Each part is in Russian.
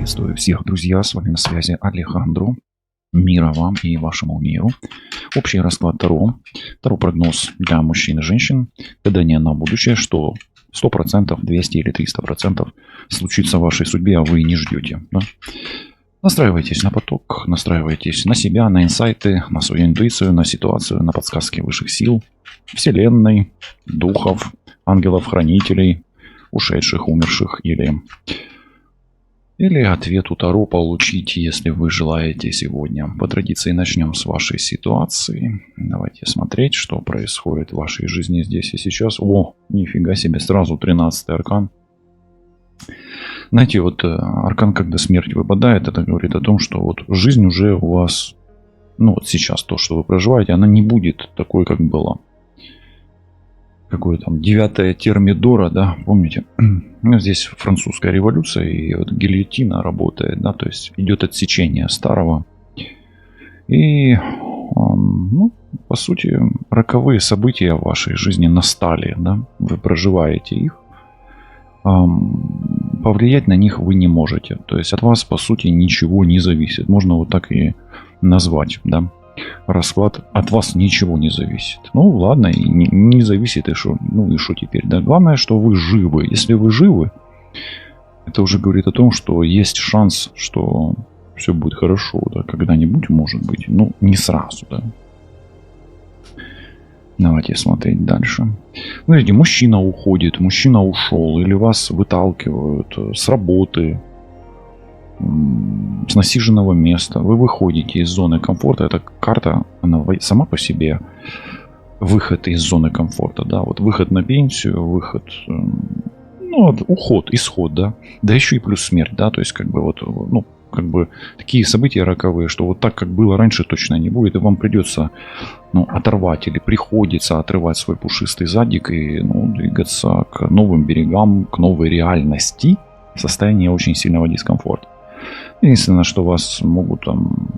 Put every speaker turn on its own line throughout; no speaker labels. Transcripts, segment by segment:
Приветствую всех, друзья, с вами на связи Алехандро. Мира вам и вашему миру. Общий расклад Таро. Таро прогноз для мужчин и женщин. Гадание на будущее, что 100%, 200 или 300% случится в вашей судьбе, а вы не ждете. Да? Настраивайтесь на поток, настраивайтесь на себя, на инсайты, на свою интуицию, на ситуацию, на подсказки высших сил, вселенной, духов, ангелов-хранителей, ушедших, умерших или ответ у Таро получить, если вы желаете сегодня. По традиции начнем с вашей ситуации. Давайте смотреть, что происходит в вашей жизни здесь и сейчас. О, нифига себе, сразу 13-й аркан. Знаете, вот аркан, когда смерть выпадает, это говорит о том, что вот жизнь уже у вас, ну вот сейчас то, что вы проживаете, она не будет такой, как была. Какое там 9-е термидора, да, помните? Ну, здесь французская революция, и вот гильотина работает, да, то есть идет отсечение старого. И, ну, по сути, роковые события в вашей жизни настали, да, вы проживаете их. Повлиять на них вы не можете. То есть от вас, по сути, ничего не зависит. Можно вот так и назвать, да. Расклад от вас ничего не зависит. Ну ладно, и не зависит, и что, ну и что теперь, да? Главное, что вы живы. Если вы живы, это уже говорит о том, что есть шанс, что все будет хорошо, да, когда-нибудь, может быть, ну не сразу, да. Давайте смотреть дальше. Смотрите, мужчина уходит, мужчина ушел, или вас выталкивают с работы, с насиженного места. Вы выходите из зоны комфорта. Эта карта, она сама по себе выход из зоны комфорта, да, вот выход на пенсию, выход, ну, уход, исход, да, да еще и плюс смерть, да, то есть как бы вот, ну, как бы такие события роковые, что вот так, как было раньше, точно не будет, и вам придется, ну, оторвать или приходится отрывать свой пушистый задик и, ну, двигаться к новым берегам, к новой реальности в состоянии очень сильного дискомфорта. Единственное, что вас могут там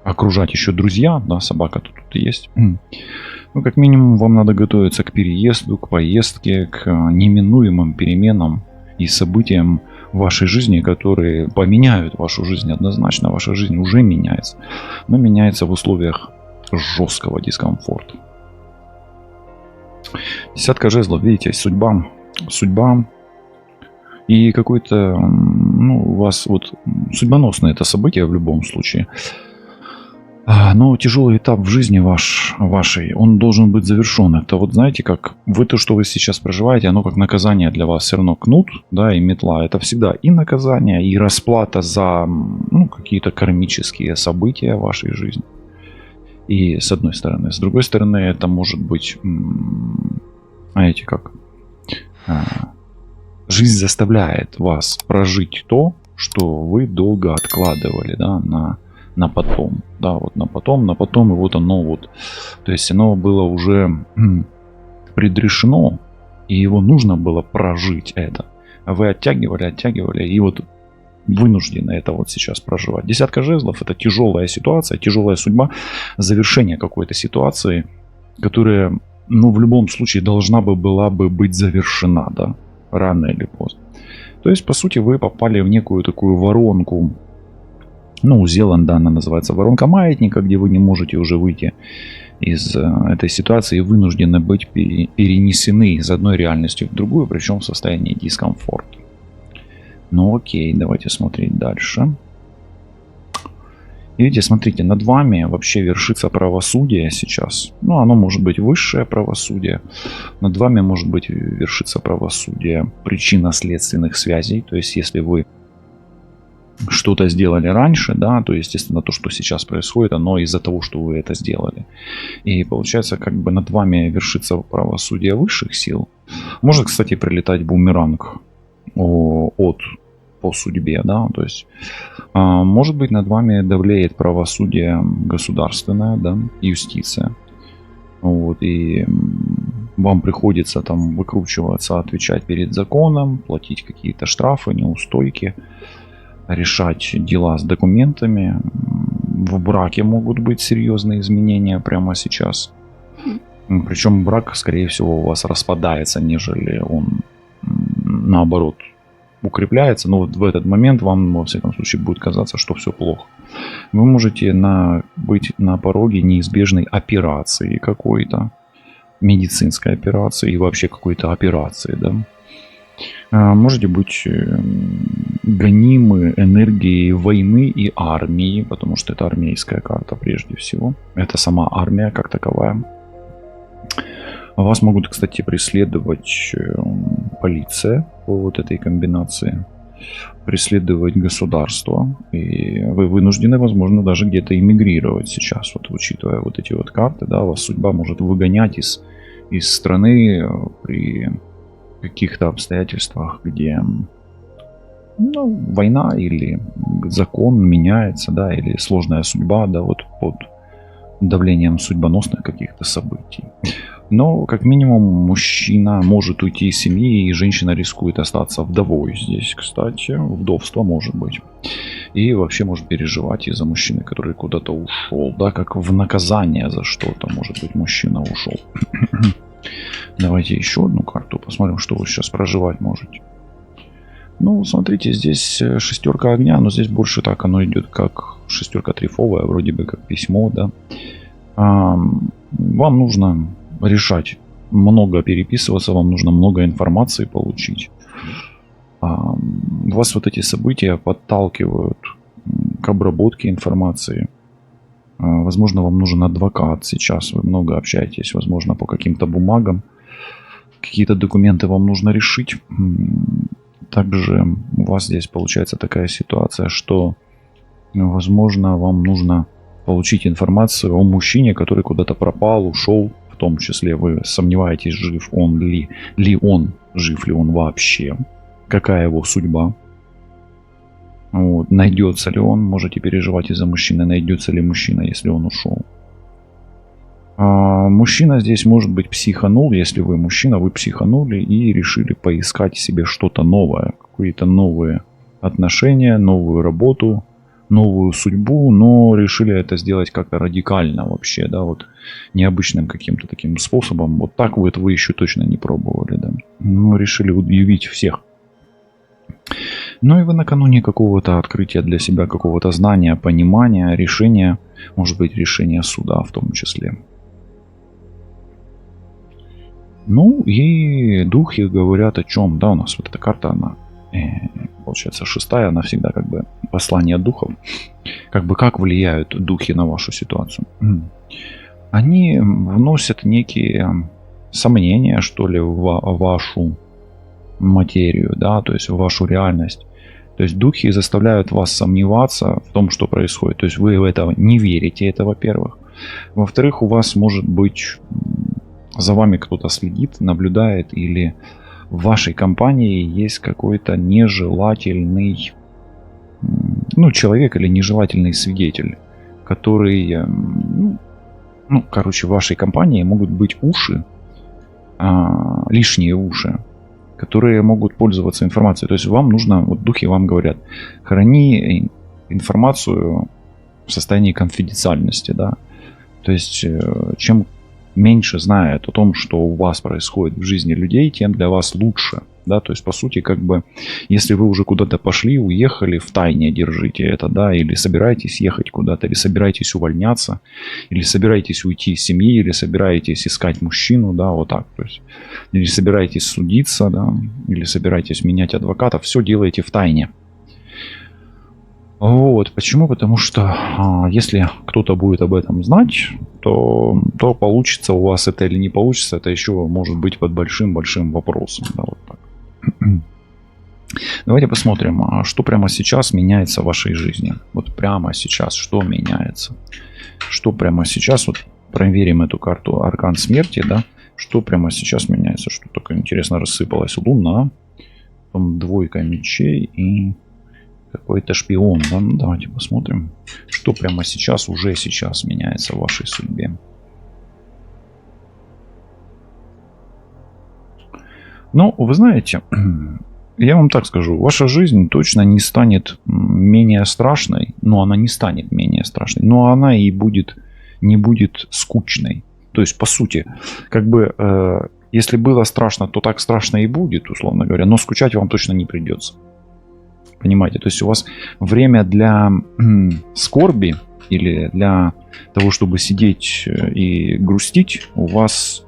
окружать еще друзья, да, собака тут есть. Ну, как минимум, вам надо готовиться к переезду, к поездке, к неминуемым переменам и событиям в вашей жизни, которые поменяют вашу жизнь однозначно. Ваша жизнь уже меняется, но меняется в условиях жесткого дискомфорта. Десятка жезлов, видите, судьба. И какой-то, ну, у вас вот судьбоносное это событие в любом случае. Но тяжелый этап в жизни вашей, он должен быть завершен. Это вот знаете, как вы то, что вы сейчас проживаете, оно как наказание для вас. Все равно кнут, да, и метла. Это всегда и наказание, и расплата за, ну, какие-то кармические события в вашей жизни. И с одной стороны. С другой стороны, это может быть, знаете, как... Жизнь заставляет вас прожить то, что вы долго откладывали, да, на потом. Да, вот на потом, и вот оно вот. То есть оно было уже предрешено, и его нужно было прожить это. А вы оттягивали, и вот вынуждены это вот сейчас проживать. Десятка жезлов — это тяжелая ситуация, тяжелая судьба, завершение какой-то ситуации, которая, ну, в любом случае должна была бы быть завершена, да. Рано или поздно. То есть, по сути, вы попали в некую такую воронку. Ну, у Зеланда она называется воронка маятника, где вы не можете уже выйти из этой ситуации и вынуждены быть перенесены из одной реальности в другую, причем в состоянии дискомфорта. Ну окей, давайте смотреть дальше. И видите, смотрите, над вами вообще вершится правосудие сейчас. Ну, оно может быть высшее правосудие. Над вами может быть вершится правосудие причинно-следственных связей. То есть, если вы что-то сделали раньше, да, то, естественно, то, что сейчас происходит, оно из-за того, что вы это сделали. И получается, как бы над вами вершится правосудие высших сил. Может, кстати, прилетать бумеранг по судьбе, да, то есть может быть над вами давлеет правосудие государственное, да, юстиция, вот, и вам приходится там выкручиваться, отвечать перед законом, платить какие-то штрафы, неустойки, решать дела с документами. В браке могут быть серьезные изменения прямо сейчас, причем брак, скорее всего, у вас распадается, нежели он наоборот укрепляется, но вот в этот момент вам, во всяком случае, будет казаться, что все плохо. Вы можете быть на пороге неизбежной операции какой-то, медицинской операции и вообще какой-то операции, да. Можете быть гонимы энергией войны и армии, потому что это армейская карта прежде всего. Это сама армия как таковая. Вас могут, кстати, преследовать полиция по вот этой комбинации, преследовать государство, и вы вынуждены, возможно, даже где-то эмигрировать сейчас, вот учитывая вот эти вот карты, да, вас судьба может выгонять из страны при каких-то обстоятельствах, где война или закон меняется, да, или сложная судьба, да, вот под давлением судьбоносных каких-то событий. Но, как минимум, мужчина может уйти из семьи, и женщина рискует остаться вдовой здесь, кстати. Вдовство может быть. И вообще может переживать из-за мужчины, который куда-то ушел, да, как в наказание за что-то, может быть, мужчина ушел. Давайте еще одну карту посмотрим, что вы сейчас проживать можете. Ну, смотрите, здесь шестерка огня, но здесь больше так оно идет, как шестерка трифовая, вроде бы как письмо, да. Вам нужно решать, много переписываться, вам нужно много информации получить. Вас вот эти события подталкивают к обработке информации. Возможно, вам нужен адвокат сейчас, вы много общаетесь, возможно, по каким-то бумагам. Какие-то документы вам нужно решить. Также у вас здесь получается такая ситуация, что, возможно, вам нужно получить информацию о мужчине, который куда-то пропал, ушел. В том числе вы сомневаетесь, жив он жив ли он вообще, какая его судьба. Вот. Найдется ли он, можете переживать из-за мужчины, найдется ли мужчина, если он ушел. Мужчина здесь может быть психанул, если вы мужчина, вы психанули и решили поискать себе что-то новое, какие-то новые отношения, новую работу, новую судьбу, но решили это сделать как-то радикально вообще, да, вот необычным каким-то таким способом. Вот так вот вы еще точно не пробовали, да. Но решили удивить всех. Ну и вы накануне какого-то открытия для себя, какого-то знания, понимания, решения, может быть, решения суда в том числе. Ну и духи говорят о чем, да, у нас вот эта карта, она получается шестая, она всегда как бы послание духов, как бы как влияют духи на вашу ситуацию. Они вносят некие сомнения, что ли, в вашу материю, да, то есть в вашу реальность. То есть духи заставляют вас сомневаться в том, что происходит. То есть вы в это не верите, это во-первых. Во-вторых, у вас может быть за вами кто-то следит, наблюдает, или в вашей компании есть какой-то нежелательный, человек или нежелательный свидетель, который, в вашей компании могут быть уши, лишние уши, которые могут пользоваться информацией. То есть вам нужно, вот духи вам говорят, храни информацию в состоянии конфиденциальности, да. То есть чем меньше знает о том, что у вас происходит в жизни людей, тем для вас лучше. Да, то есть, по сути, как бы, если вы уже куда-то пошли, уехали, в тайне держите это, да, или собираетесь ехать куда-то, или собираетесь увольняться, или собираетесь уйти из семьи, или собираетесь искать мужчину, да, вот так, то есть, или собираетесь судиться, да, или собираетесь менять адвоката, все делаете в тайне. Вот, почему? Потому что если кто-то будет об этом знать, то получится у вас это или не получится, это еще может быть под большим-большим вопросом, да, вот так. Давайте посмотрим, что прямо сейчас меняется в вашей жизни. Вот прямо сейчас, что меняется? Что прямо сейчас, вот проверим эту карту Аркан Смерти, да? Что прямо сейчас меняется? Что такое интересно рассыпалось? Луна, потом двойка мечей и какой-то шпион, да? Ну, давайте посмотрим, что прямо сейчас, уже сейчас меняется в вашей судьбе. Ну, вы знаете, я вам так скажу, ваша жизнь точно не станет менее страшной, но она не станет менее страшной, но она и не будет скучной. То есть, по сути, как бы, если было страшно, то так страшно и будет, условно говоря, но скучать вам точно не придется. Понимаете? То есть у вас время для скорби или для того, чтобы сидеть и грустить, у вас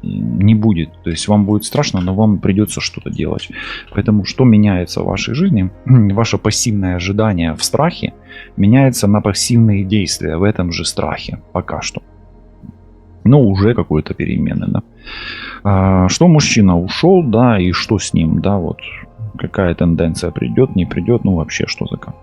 не будет. То есть вам будет страшно, но вам придется что-то делать. Поэтому что меняется в вашей жизни? Ваше пассивное ожидание в страхе меняется на пассивные действия в этом же страхе. Пока что. Ну, уже какой-то перемены, да. Что мужчина ушел, да, и что с ним, да, вот. Какая тенденция придет, не придет, ну вообще что за как.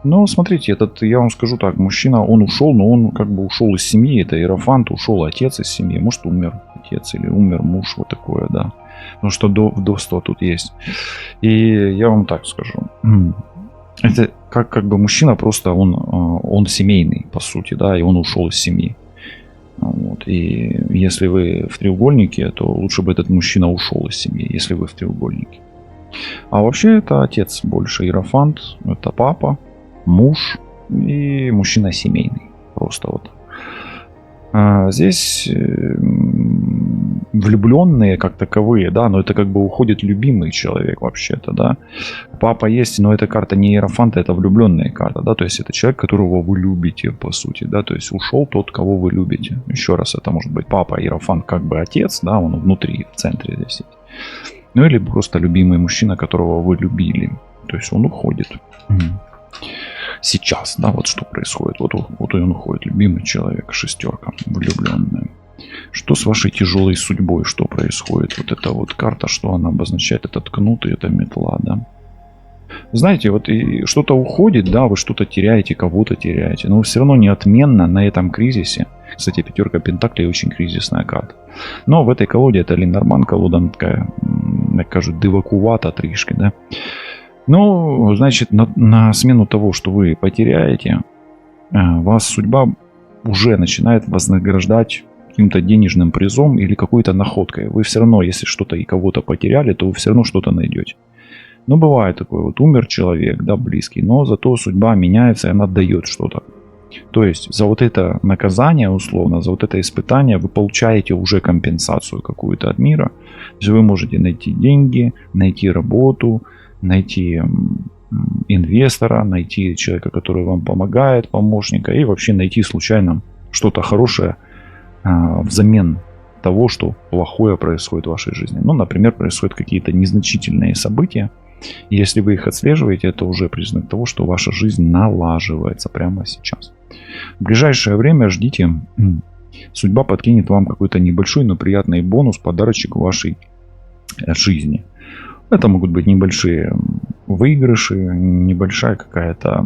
Но смотрите, я вам скажу так, мужчина, он ушел, но он как бы ушел из семьи, это иерофант, ушел отец из семьи, может умер отец или умер муж, вот такое, да. Потому что вдовство тут есть. И я вам так скажу, это как бы мужчина просто, он семейный, по сути, да, и он ушел из семьи. Вот. И если вы в треугольнике, то лучше бы этот мужчина ушел из семьи, если вы в треугольнике. А вообще это отец больше, иерофант, это папа, муж и мужчина семейный. Просто вот. Здесь влюбленные как таковые, да, но это как бы уходит любимый человек вообще-то, да. Папа есть, но эта карта не иерофанта, это влюбленная карта, да, то есть это человек, которого вы любите, по сути, да, то есть ушел тот, кого вы любите. Еще раз, это может быть папа, иерофант как бы отец, да, он внутри, в центре здесь есть. Ну или просто любимый мужчина, которого вы любили, то есть он уходит. Сейчас, да, вот что происходит. Вот он уходит, любимый человек, шестерка, влюбленная. Что с вашей тяжелой судьбой, что происходит? Вот эта вот карта, что она обозначает? Это кнут и это метла, да. Знаете, вот и что-то уходит, да, вы что-то теряете, кого-то теряете, но все равно неотменно на этом кризисе. Кстати, пятерка пентаклей очень кризисная карта. Но в этой колоде, это Ленорман, колода такая, як кажуть, дивакувата трішки, да. Ну, значит, на смену того, что вы потеряете, вас судьба уже начинает вознаграждать каким-то денежным призом или какой-то находкой. Вы все равно, если что-то и кого-то потеряли, то вы все равно что-то найдете. Но бывает такое, вот умер человек, да, близкий, но зато судьба меняется, и она дает что-то. То есть за вот это наказание, условно, за вот это испытание вы получаете уже компенсацию какую-то от мира. То есть вы можете найти деньги, найти работу, найти инвестора, найти человека, который вам помогает, помощника, и вообще найти случайно что-то хорошее взамен того, что плохое происходит в вашей жизни. Ну, например, происходят какие-то незначительные события. И если вы их отслеживаете, это уже признак того, что ваша жизнь налаживается прямо сейчас. В ближайшее время ждите, судьба подкинет вам какой-то небольшой, но приятный бонус, подарочек в вашей жизни. Это могут быть небольшие выигрыши, небольшая какая-то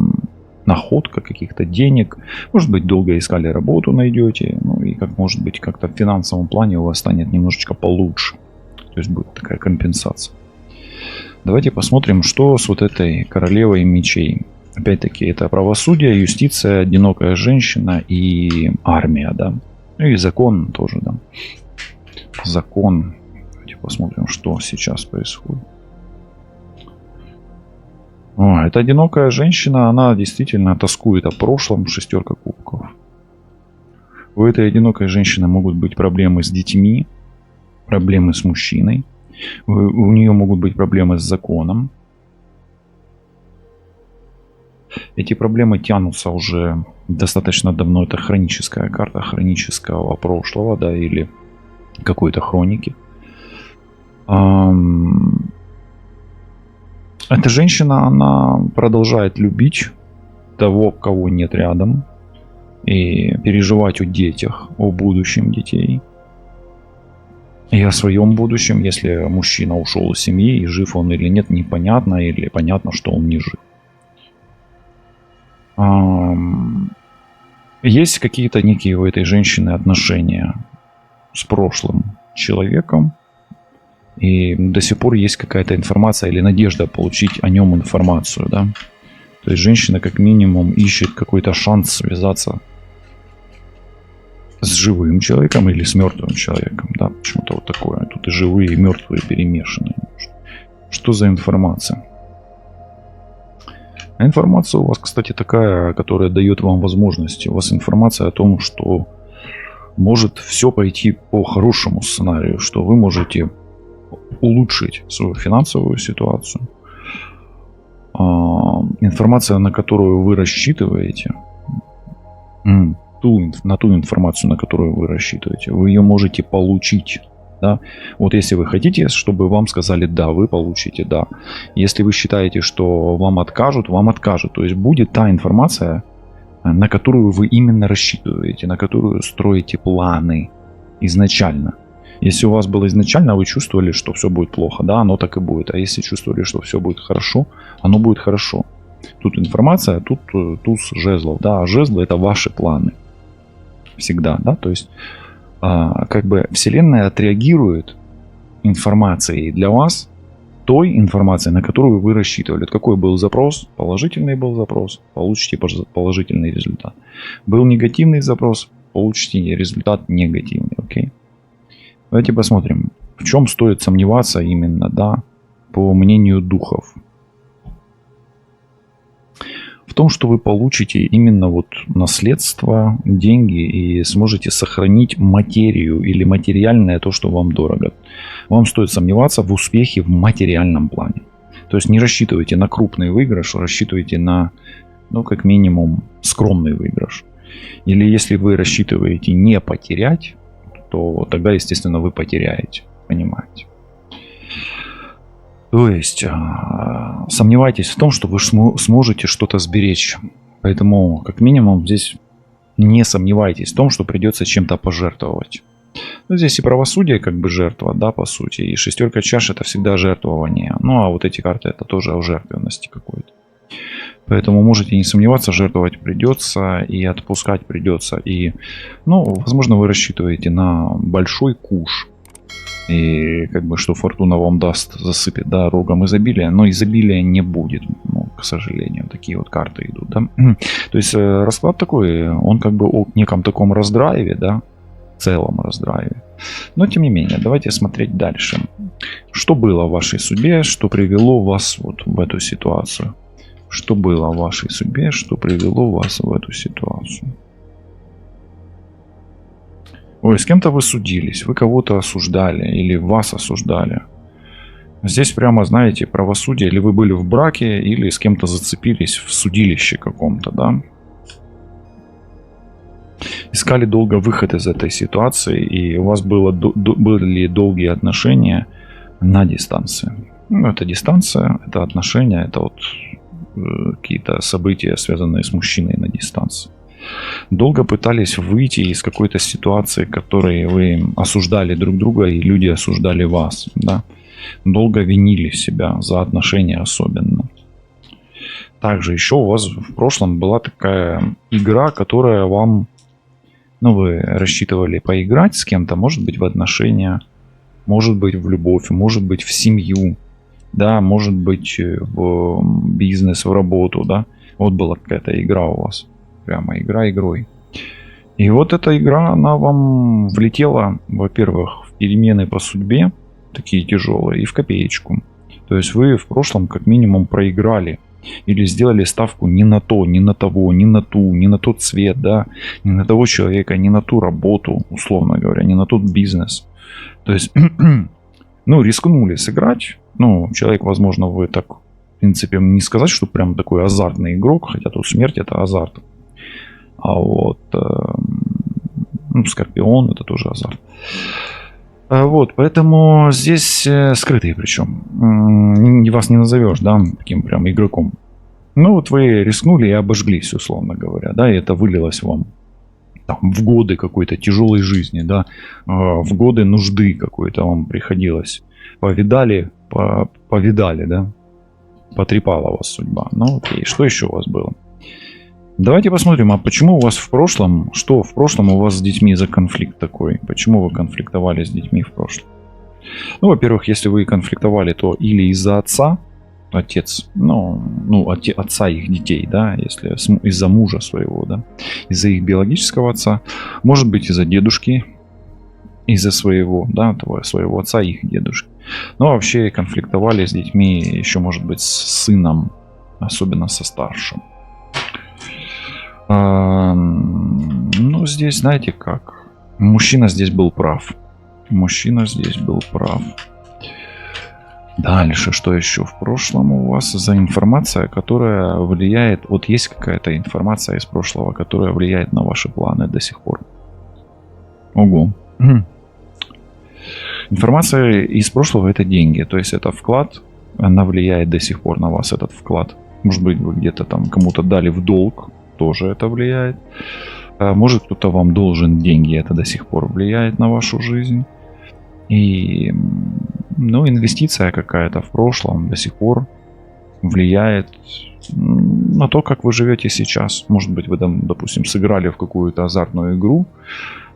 находка каких-то денег. Может быть, долго искали работу, найдете. Ну и как может быть, как-то в финансовом плане у вас станет немножечко получше. То есть будет такая компенсация. Давайте посмотрим, что с вот этой королевой мечей. Опять-таки, это правосудие, юстиция, одинокая женщина и армия, да. Ну и закон тоже, да. Закон. Давайте посмотрим, что сейчас происходит. Эта одинокая женщина, она действительно тоскует о прошлом, шестерка кубков. У этой одинокой женщины могут быть проблемы с детьми, проблемы с мужчиной. У нее могут быть проблемы с законом. Эти проблемы тянутся уже достаточно давно. Это хроническая карта хронического прошлого, да, или какой-то хроники. Эта женщина, она продолжает любить того, кого нет рядом, и переживать о детях, о будущем детей. И о своем будущем, если мужчина ушел из семьи, и жив он или нет, непонятно, или понятно, что он не жив. Есть какие-то некие у этой женщины отношения с прошлым человеком, и до сих пор есть какая-то информация или надежда получить о нем информацию, да. То есть женщина как минимум ищет какой-то шанс связаться с живым человеком или с мертвым человеком, да, почему-то вот такое. Тут и живые, и мертвые перемешаны. Что за информация? Информация у вас, кстати, такая, которая дает вам возможности. У вас информация о том, что может все пойти по хорошему сценарию, что вы можете улучшить свою финансовую ситуацию. информация, на которую вы рассчитываете, на ту информацию, на которую вы рассчитываете, вы ее можете получить. Да? Вот если вы хотите, чтобы вам сказали да, вы получите да. Если вы считаете, что вам откажут, вам откажут. То есть будет та информация, на которую вы именно рассчитываете, на которую строите планы изначально. Если у вас было изначально, вы чувствовали, что все будет плохо, да, оно так и будет. А если чувствовали, что все будет хорошо, оно будет хорошо. Тут информация, тут туз жезлов, да, а жезлы это ваши планы. Всегда, да, то есть как бы Вселенная отреагирует информацией для вас, той информацией, на которую вы рассчитывали. Какой был запрос? Положительный был запрос, получите положительный результат. Был негативный запрос, получите результат негативный, окей? Давайте посмотрим, в чем стоит сомневаться именно, да, по мнению духов. В том, что вы получите именно вот наследство, деньги и сможете сохранить материю или материальное то, что вам дорого. Вам стоит сомневаться в успехе в материальном плане. То есть не рассчитывайте на крупный выигрыш, рассчитывайте на, ну, как минимум, скромный выигрыш. Или если вы рассчитываете не потерять, то тогда, естественно, вы потеряете. Понимаете? То есть сомневайтесь в том, что вы сможете что-то сберечь. Поэтому, как минимум, здесь не сомневайтесь в том, что придется чем-то пожертвовать. Ну, здесь и правосудие как бы жертва, да, по сути. И шестерка чаш это всегда жертвование. Ну, а вот эти карты это тоже о жертвенности какой-то. Поэтому можете не сомневаться, жертвовать придется и отпускать придется. И, ну, возможно, вы рассчитываете на большой куш. И как бы что фортуна вам даст, засыпет, да, рогом изобилия. Но изобилия не будет, ну, к сожалению. Такие вот карты идут, да. То есть расклад такой, он как бы о неком таком раздрайве, да, в целом раздрайве. Но тем не менее, давайте смотреть дальше. Что было в вашей судьбе, что привело вас вот в эту ситуацию? Что было в вашей судьбе, что привело вас в эту ситуацию? Ой, с кем-то вы судились, вы кого-то осуждали или вас осуждали. Здесь прямо, знаете, правосудие, или вы были в браке, или с кем-то зацепились в судилище каком-то, да? Искали долго выход из этой ситуации, и у вас были долгие отношения на дистанции. Ну, это дистанция, это отношения, это вот какие-то события, связанные с мужчиной на дистанции. Долго пытались выйти из какой-то ситуации, в которой вы осуждали друг друга и люди осуждали вас, да? Долго винили себя за отношения особенно. Также еще у вас в прошлом была такая игра, которая вам, ну, вы рассчитывали поиграть с кем-то, может быть в отношения, может быть в любовь, может быть в семью, да, может быть в бизнес, в работу, да. Вот была какая-то игра у вас. Прямо игра игрой. И вот эта игра, она вам влетела, во-первых, в перемены по судьбе, такие тяжелые, и в копеечку. То есть вы в прошлом как минимум проиграли. Или сделали ставку не на то, не на того, не на ту, не на тот цвет, да, не на того человека, не на ту работу, условно говоря, не на тот бизнес. То есть, ну, рискнули сыграть. Ну, человек, возможно, вы так, в принципе, не сказать, что прям такой азартный игрок, хотя тут смерть это азарт. А вот ну, Скорпион это тоже азарт. Вот, поэтому здесь скрытые причем. Вас не назовешь, да, таким прям игроком. Ну вот вы рискнули и обожглись, условно говоря, да, и это вылилось вам там, в годы какой-то тяжелой жизни, да, в годы нужды какой-то вам приходилось. Повидали, да, потрепала вас судьба. Ну окей, что еще у вас было? Давайте посмотрим, а почему у вас в прошлом, что в прошлом у вас с детьми за конфликт такой? Почему вы конфликтовали с детьми в прошлом? Ну, во-первых, если вы конфликтовали, то или из-за отца, отец, отца их детей, да, если из-за мужа своего, да, из-за их биологического отца, может быть из-за дедушки, из-за своего, да, своего отца, их дедушки. Но вообще конфликтовали с детьми еще, может быть, с сыном, особенно со старшим. Ну, здесь, знаете как, мужчина здесь был прав. Мужчина здесь был прав. Дальше, что еще в прошлом у вас за информация, которая влияет... Вот есть какая-то информация из прошлого, которая влияет на ваши планы до сих пор? Ого. Информация из прошлого — это деньги. То есть это вклад, она влияет до сих пор на вас, этот вклад. Может быть, вы где-то там кому-то дали в долг, тоже это влияет. Может, кто-то вам должен деньги, это до сих пор влияет на вашу жизнь. И, инвестиция какая-то в прошлом до сих пор влияет на то, как вы живете сейчас. Может быть, вы там, допустим, сыграли в какую-то азартную игру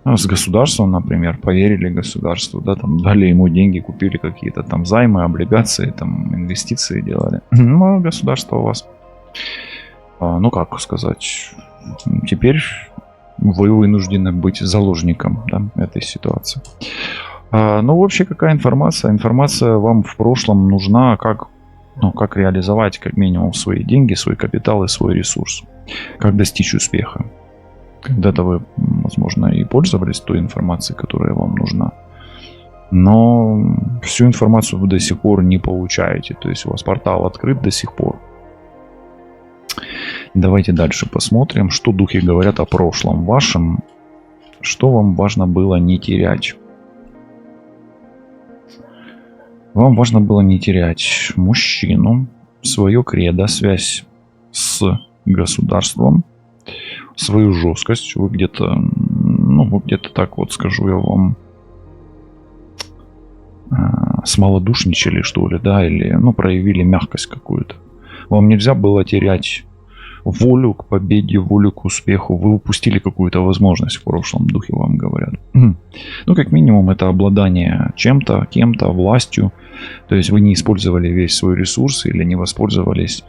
с государством, например, поверили государству, да, там дали ему деньги, купили какие-то там займы, облигации, там инвестиции делали. Ну, а государство у вас, как сказать, теперь вы вынуждены быть заложником, да, этой ситуации. Вообще, какая информация? Информация вам в прошлом нужна, как реализовать как минимум свои деньги, свой капитал и свой ресурс. Как достичь успеха. Когда-то вы, возможно, и пользовались той информацией, которая вам нужна. Но всю информацию вы до сих пор не получаете. То есть у вас портал открыт до сих пор. Давайте дальше посмотрим, что духи говорят о прошлом вашем. Что вам важно было не терять. Вам важно было не терять мужчину, свое кредо, связь с государством, свою жесткость. Вы где-то, так вот скажу я вам, смолодушничали, что ли, да, или, проявили мягкость какую-то. Вам нельзя было терять волю к победе, волю к успеху. Вы упустили какую-то возможность в прошлом, духи вам говорят. Как минимум, это обладание чем-то, кем-то, властью. То есть вы не использовали весь свой ресурс или не воспользовались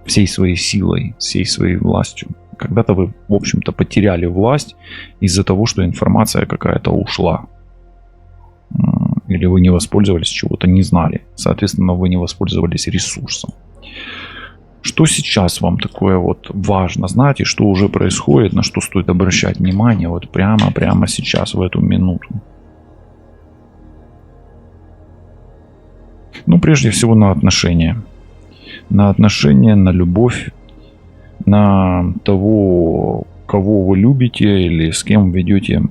всей своей силой, всей своей властью. Когда-то вы, в общем-то, потеряли власть из-за того, что информация какая-то ушла. Или вы не воспользовались чего-то, не знали. Соответственно, вы не воспользовались ресурсом. Что сейчас вам такое вот важно знать и что уже происходит, на что стоит обращать внимание вот прямо сейчас, в эту минуту? Прежде всего на отношения. На отношения, на любовь, на того, кого вы любите или с кем ведете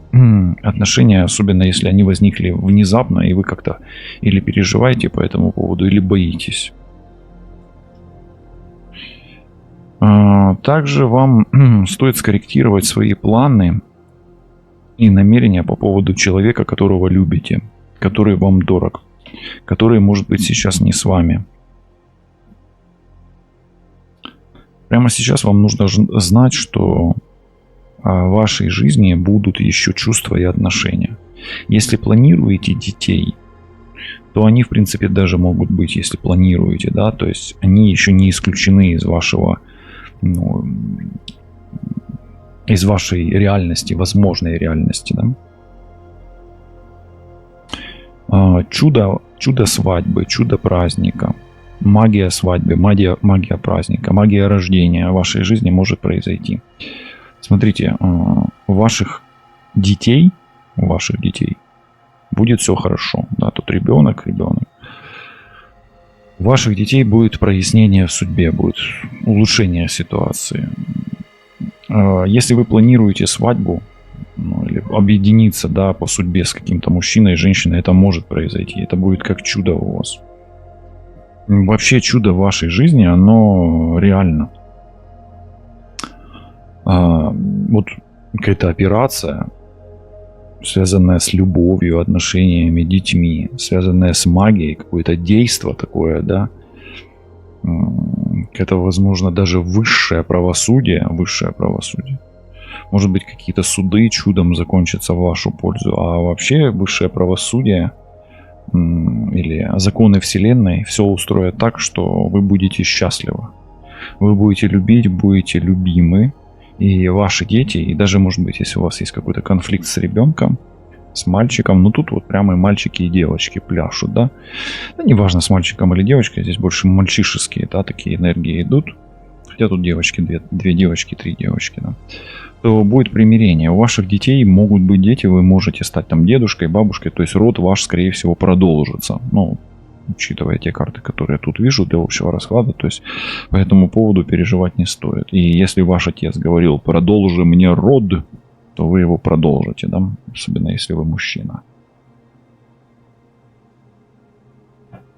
отношения, особенно если они возникли внезапно, и вы как-то или переживаете по этому поводу, или боитесь. Также вам стоит скорректировать свои планы и намерения по поводу человека, которого любите, который вам дорог, который, может быть, сейчас не с вами. Прямо сейчас вам нужно знать, что в вашей жизни будут еще чувства и отношения. Если планируете детей, то они, в принципе, даже могут быть, если планируете, да, то есть они еще не исключены из вашего, из вашей реальности, возможной реальности, да. Чудо свадьбы, чудо праздника, магия свадьбы, магия праздника, магия рождения в вашей жизни может произойти. Смотрите, у ваших детей будет все хорошо. Да, тут ребенок. У ваших детей будет прояснение в судьбе, будет улучшение ситуации. Если вы планируете свадьбу, или объединиться, да, по судьбе с каким-то мужчиной, женщиной, это может произойти. Это будет как чудо у вас. Вообще чудо в вашей жизни, оно реально. Вот какая-то операция, связанная с любовью, отношениями, детьми, связанная с магией, какое-то действо такое, да. Это, возможно, даже высшее правосудие. Может быть, какие-то суды чудом закончатся в вашу пользу. А вообще высшее правосудие или законы вселенной все устроят так, что вы будете счастливы. Вы будете любить, будете любимы. И ваши дети, и даже, может быть, если у вас есть какой-то конфликт с ребенком, с мальчиком, тут вот прямо и мальчики, и девочки пляшут, да. Да, неважно, с мальчиком или девочкой, здесь больше мальчишеские, да, такие энергии идут. Хотя тут девочки, две девочки, 3 девочки, да. то будет примирение. У ваших детей могут быть дети, вы можете стать там дедушкой, бабушкой, то есть род ваш, скорее всего, продолжится. Ну, учитывая те карты, которые я тут вижу для общего расклада, то есть по этому поводу переживать не стоит. И если ваш отец говорил: продолжи мне род, то вы его продолжите, да, особенно если вы мужчина.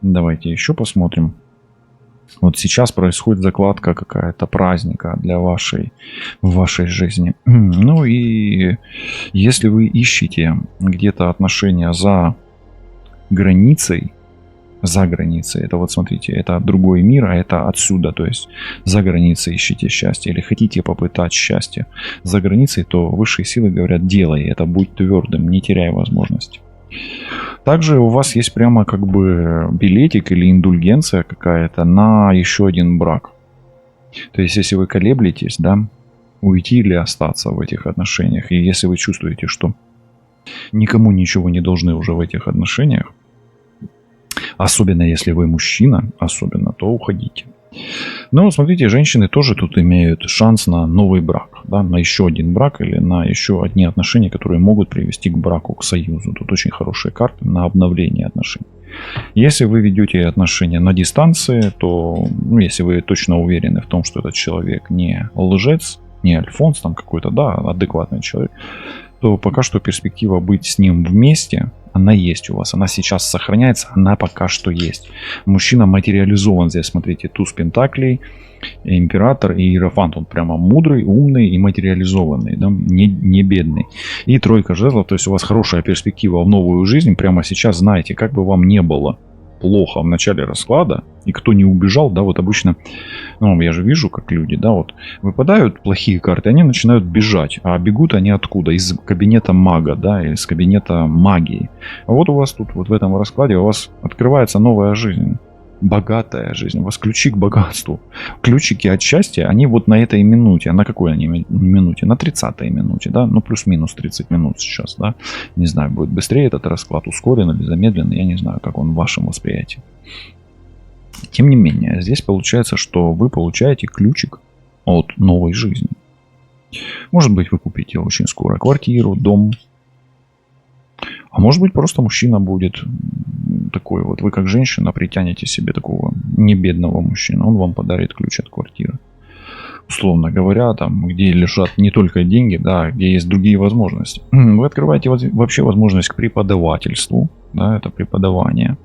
Давайте еще посмотрим. Вот сейчас происходит закладка какая-то праздника для в вашей жизни. Ну и если вы ищете где-то отношения за границей, это вот смотрите, это другой мир, а это отсюда, то есть за границей ищите счастье, или хотите попытать счастье за границей, то высшие силы говорят: делай это, будь твердым, не теряй возможности. Также у вас есть прямо как бы билетик или индульгенция какая-то на еще один брак. То есть если вы колеблетесь, да, уйти или остаться в этих отношениях, и если вы чувствуете, что никому ничего не должны уже в этих отношениях, особенно если вы мужчина, то уходите. Но смотрите, женщины тоже тут имеют шанс на новый брак, да, на еще один брак или на еще одни отношения, которые могут привести к браку, к союзу. Тут очень хорошие карты на обновление отношений. Если вы ведете отношения на дистанции, то, ну, если вы точно уверены в том, что этот человек не лжец, не альфонс там какой-то, да, адекватный человек, то пока что перспектива быть с ним вместе, она есть у вас. Она сейчас сохраняется, она пока что есть. Мужчина материализован здесь, смотрите, туз пентаклей, император и иерофант. Он прямо мудрый, умный и материализованный, да? Не бедный. И тройка жезлов, то есть у вас хорошая перспектива в новую жизнь. Прямо сейчас, знаете, как бы вам не было плохо в начале расклада, и кто не убежал, да, вот обычно, ну, я же вижу, как люди, да, вот выпадают плохие карты, они начинают бежать, а бегут они откуда? Из кабинета мага, да, из кабинета магии. А вот у вас тут, вот в этом раскладе у вас открывается новая жизнь, богатая жизнь, у вас ключи к богатству. Ключики от счастья, они вот на этой минуте. А на какой они минуте? На 30-й минуте, да? Ну, плюс-минус 30 минут сейчас, да? Не знаю, будет быстрее этот расклад, ускорен или замедлен, я не знаю, как он в вашем восприятии. Тем не менее, здесь получается, что вы получаете ключик от новой жизни. Может быть, вы купите очень скоро квартиру, дом. А может быть, просто мужчина будет такой вот. Вы как женщина притянете себе такого небедного мужчину. Он вам подарит ключ от квартиры. Условно говоря, там, где лежат не только деньги, да, где есть другие возможности. Вы открываете вообще возможность к преподавательству. Да, это преподавание.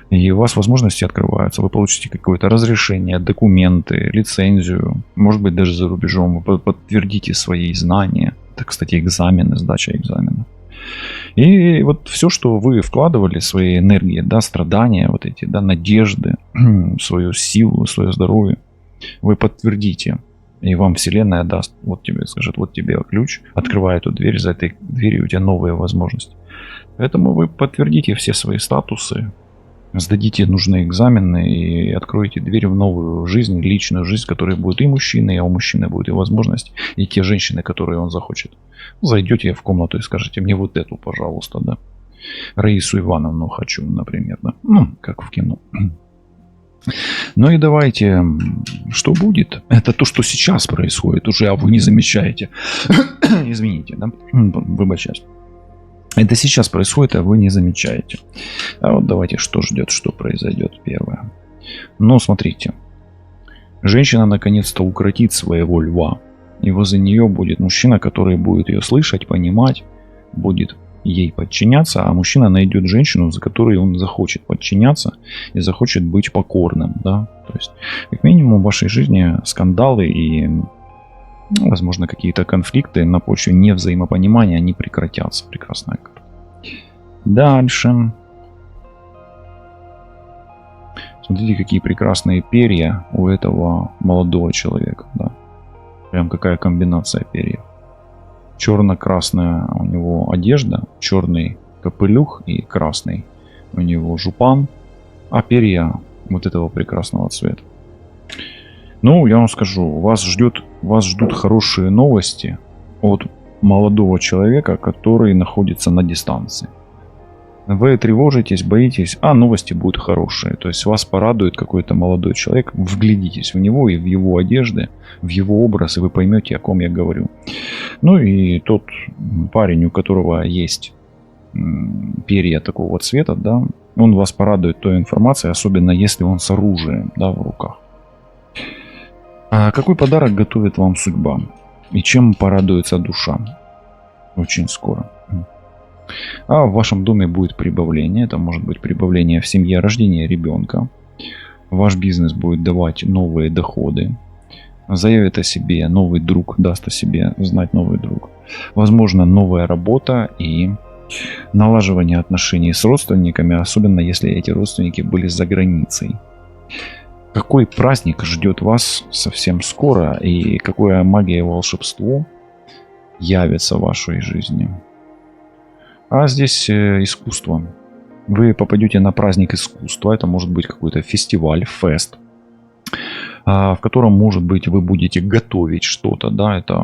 И у вас возможности открываются. Вы получите какое-то разрешение, документы, лицензию. Может быть, даже за рубежом. Вы подтвердите свои знания. Это, кстати, экзамены, сдача экзамена. И вот все, что вы вкладывали, свои энергии, да, страдания, вот эти, да, надежды, свою силу, свое здоровье, вы подтвердите. И вам Вселенная даст, вот тебе скажет, вот тебе ключ, открывай эту дверь, за этой дверью у тебя новые возможности. Поэтому вы подтвердите все свои статусы, сдадите нужные экзамены и откроете дверь в новую жизнь, личную жизнь, которая будет и мужчиной, а у мужчины будет и возможность, и те женщины, которые он захочет. Зайдете в комнату и скажете: мне вот эту, пожалуйста, да. Раису Ивановну хочу, например, да. Ну, как в кино. Ну и давайте, что будет? Это то, что сейчас происходит уже, а вы не замечаете. Извините, да? Выбачаюсь. Это сейчас происходит, а вы не замечаете. А вот давайте, что ждет, что произойдет первое. Ну, смотрите. Женщина наконец-то укротит своего льва. И возле нее будет мужчина, который будет ее слышать, понимать, будет ей подчиняться, а мужчина найдет женщину, за которой он захочет подчиняться и захочет быть покорным. Да? То есть, как минимум, в вашей жизни скандалы и, возможно, какие-то конфликты на почве невзаимопонимания, они прекратятся. Прекрасная карта. Дальше. Смотрите, какие прекрасные перья у этого молодого человека. Да? Прям какая комбинация перьев. Черно-красная у него одежда, черный капелюх и красный у него жупан, а перья вот этого прекрасного цвета. Ну, я вам скажу, вас ждут хорошие новости от молодого человека, который находится на дистанции. Вы тревожитесь, боитесь, а новости будут хорошие. То есть вас порадует какой-то молодой человек. Вглядитесь в него и в его одежды, в его образ, и вы поймете, о ком я говорю. Ну и тот парень, у которого есть перья такого цвета, да, он вас порадует той информацией, особенно если он с оружием, да, в руках. А какой подарок готовит вам судьба? И чем порадуется душа? Очень скоро. А в вашем доме будет прибавление. Это может быть прибавление в семье, рождение ребенка. Ваш бизнес будет давать новые доходы. Заявит о себе новый друг, даст о себе знать новый друг. Возможно, новая работа и налаживание отношений с родственниками, особенно если эти родственники были за границей. Какой праздник ждет вас совсем скоро и какое магия и волшебство явится в вашей жизни? А здесь искусство. Вы попадете на праздник искусства. Это может быть какой-то фестиваль, фест, в котором, может быть, вы будете готовить что-то, да, это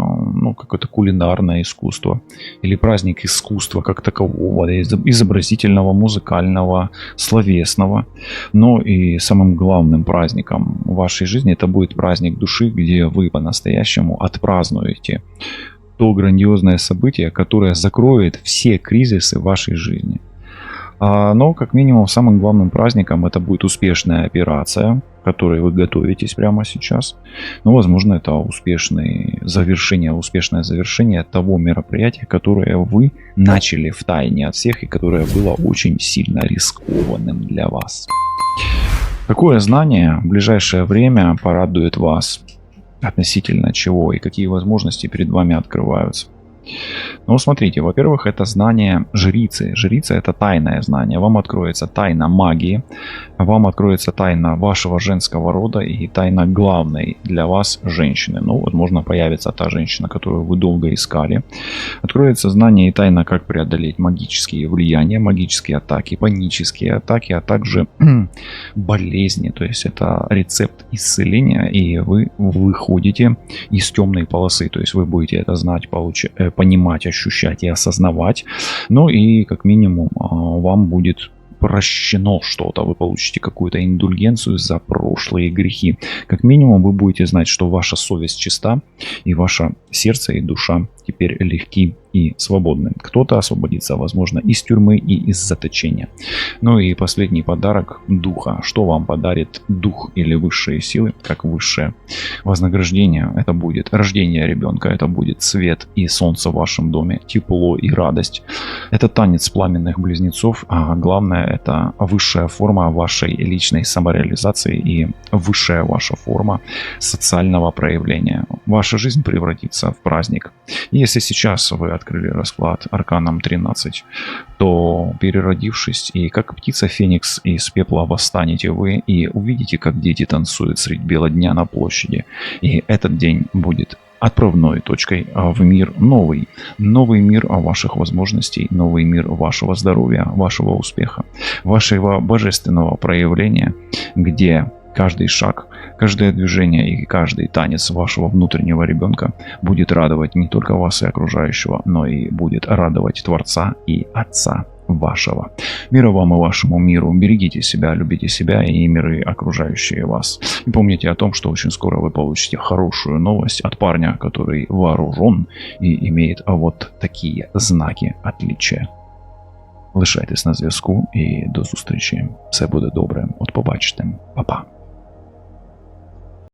какое-то кулинарное искусство или праздник искусства как такового, изобразительного, музыкального, словесного. Но и самым главным праздником в вашей жизни это будет праздник души, где вы по-настоящему отпразднуете то грандиозное событие, которое закроет все кризисы в вашей жизни. Но, как минимум, самым главным праздником это будет успешная операция, к которой вы готовитесь прямо сейчас. Но, возможно, это успешное завершение того мероприятия, которое вы начали в тайне от всех и которое было очень сильно рискованным для вас. Какое знание в ближайшее время порадует вас? Относительно чего и какие возможности перед вами открываются? Ну, смотрите, во-первых, это знание жрицы. Жрица — это тайное знание. Вам откроется тайна магии, вам откроется тайна вашего женского рода и тайна главной для вас женщины. Ну, возможно, появится та женщина, которую вы долго искали. Откроется знание и тайна, как преодолеть магические влияния, магические атаки, панические атаки, а также болезни. То есть это рецепт исцеления, и вы выходите из темной полосы. То есть вы будете это знать, понимать, ощущать и осознавать. Ну и как минимум вам будет прощено что-то, вы получите какую-то индульгенцию за прошлые грехи. Как минимум вы будете знать, что ваша совесть чиста, и ваше сердце и душа теперь легки и свободны. Кто-то освободится, возможно, из тюрьмы и из заточения. Ну и последний подарок духа. Что вам подарит дух или высшие силы, как высшее вознаграждение? Это будет рождение ребенка, это будет свет и солнце в вашем доме, тепло и радость. Это танец пламенных близнецов, а главное это высшая форма вашей личной самореализации и высшая ваша форма социального проявления. Ваша жизнь превратится в праздник. Если сейчас вы открыли расклад арканом 13, то переродившись и как птица Феникс из пепла восстанете вы и увидите, как дети танцуют средь бела дня на площади. И этот день будет отправной точкой в мир новый. Новый мир ваших возможностей, новый мир вашего здоровья, вашего успеха, вашего божественного проявления, где каждый шаг, каждое движение и каждый танец вашего внутреннего ребенка будет радовать не только вас и окружающего, но и будет радовать Творца и Отца вашего. Мира вам и вашему миру. Берегите себя, любите себя и миры, окружающие вас. И помните о том, что очень скоро вы получите хорошую новость от парня, который вооружен и имеет вот такие знаки отличия. Лишайтесь на зв'язку і до зустрічі. Все буде добре. От побачите. Па-па.